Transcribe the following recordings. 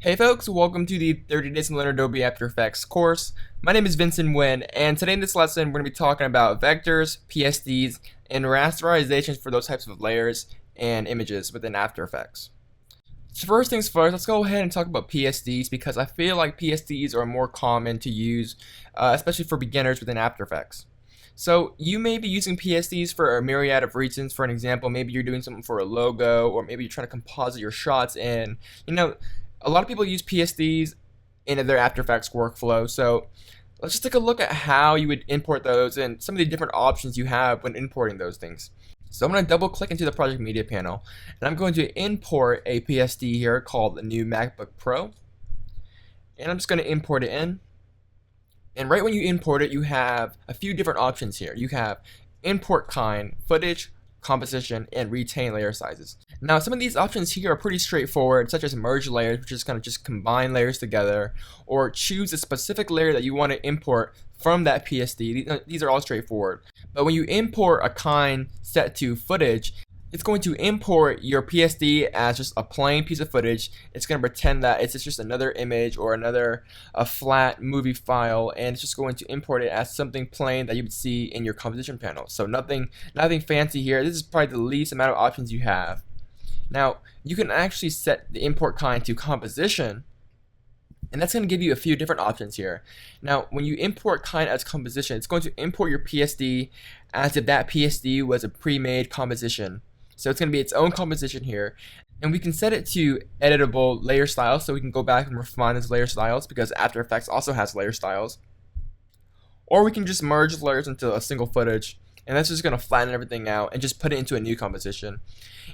Hey folks, welcome to the 30 Days to Learn Adobe After Effects course. My name is Vincent Nguyen, and today in this lesson we're going to be talking about vectors, PSDs, and rasterizations for those types of layers and images within After Effects. So first things first, let's go ahead and talk about PSDs because I feel like PSDs are more common to use, especially for beginners within After Effects. So you may be using PSDs for a myriad of reasons. For an example, maybe you're doing something for a logo, or maybe you're trying to composite your shots in. A lot of people use PSDs in their After Effects workflow. So let's just take a look at how you would import those and some of the different options you have when importing those things. So I'm going to double click into the project media panel, and I'm going to import a PSD here called the new MacBook Pro. And I'm just going to import it in. And right when you import it, you have a few different options here. You have import kind, footage, composition, and retain layer sizes. Now, some of these options here are pretty straightforward, such as merge layers, which is kind of just combine layers together, or choose a specific layer that you want to import from that PSD. These are all straightforward. But when you import a kind set to footage, it's going to import your PSD as just a plain piece of footage. It's going to pretend that it's just another image or a flat movie file, and it's just going to import it as something plain that you would see in your composition panel. So nothing fancy here. This is probably the least amount of options you have. Now, you can actually set the import kind to composition, and that's going to give you a few different options here. Now, when you import kind as composition, it's going to import your PSD as if that PSD was a pre-made composition. So it's going to be its own composition here, and we can set it to editable layer styles, so we can go back and refine those layer styles because After Effects also has layer styles. Or we can just merge layers into a single footage, and that's just going to flatten everything out and just put it into a new composition.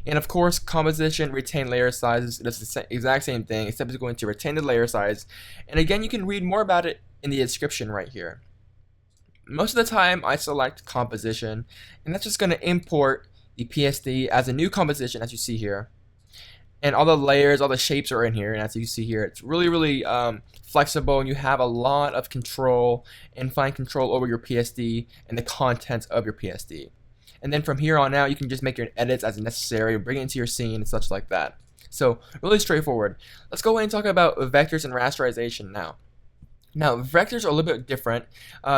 And of course, composition, retain layer sizes, does the exact same thing, except it's going to retain the layer size. And again, you can read more about it in the description right here. Most of the time, I select composition, and that's just going to import the PSD as a new composition, as you see here. And all the layers, all the shapes are in here, and as you see here, it's really flexible, and you have a lot of control and fine control over your PSD and the contents of your PSD. And then from here on out, you can just make your edits as necessary, bring it into your scene and such like that. So really straightforward. Let's go ahead and talk about vectors and rasterization now. Now, vectors are a little bit different.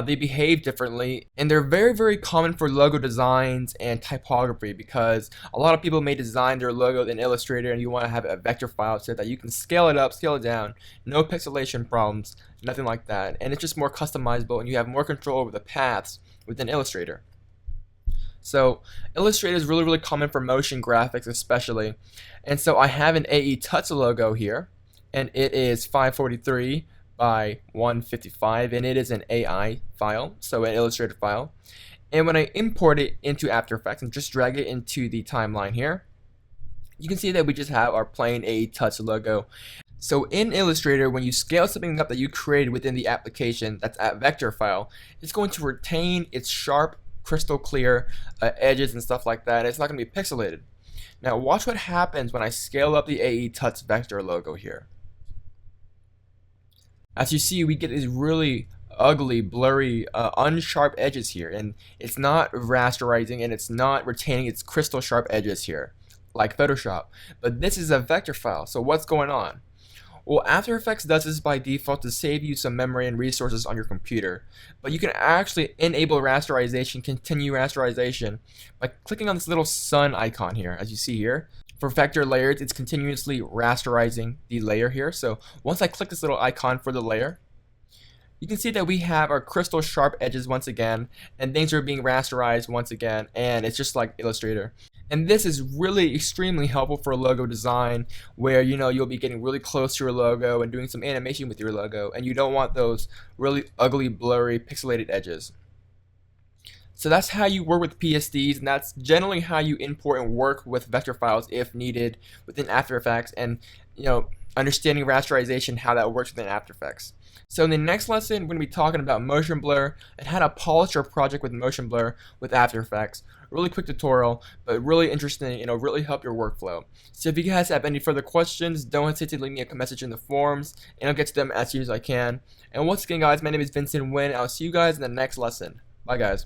They behave differently, and they're very common for logo designs and typography because a lot of people may design their logo in Illustrator, and you want to have a vector file so that you can scale it up, scale it down, no pixelation problems, nothing like that. And it's just more customizable, and you have more control over the paths within Illustrator. So Illustrator is really common for motion graphics especially. And so I have an AE Tuts logo here, and it is 543 by 155, and it is an AI file, so an Illustrator file. And when I import it into After Effects and just drag it into the timeline here, you can see that we just have our plain AE Tuts logo. So in Illustrator, when you scale something up that you created within the application that's at vector file, it's going to retain its sharp, crystal clear edges and stuff like that, and it's not going to be pixelated. Now watch what happens when I scale up the AE Tuts vector logo here. As you see, we get these really ugly, blurry, unsharp edges here, and it's not rasterizing and it's not retaining its crystal sharp edges here, like Photoshop. But this is a vector file, so what's going on? Well, After Effects does this by default to save you some memory and resources on your computer, but you can actually enable rasterization, continue rasterization, by clicking on this little sun icon here, as you see here. For vector layers, it's continuously rasterizing the layer here. So once I click this little icon for the layer, you can see that we have our crystal sharp edges once again, and things are being rasterized once again, and it's just like Illustrator. And this is really extremely helpful for logo design, where you'll be getting really close to your logo and doing some animation with your logo, and you don't want those really ugly, blurry, pixelated edges. So that's how you work with PSDs, and that's generally how you import and work with vector files if needed within After Effects, and understanding rasterization, how that works within After Effects. So in the next lesson, we're going to be talking about motion blur and how to polish your project with motion blur with After Effects. Really quick tutorial, but really interesting, really help your workflow. So if you guys have any further questions, don't hesitate to leave me a message in the forums, and I'll get to them as soon as I can. And once again, guys, my name is Vincent Nguyen. I'll see you guys in the next lesson. Bye, guys.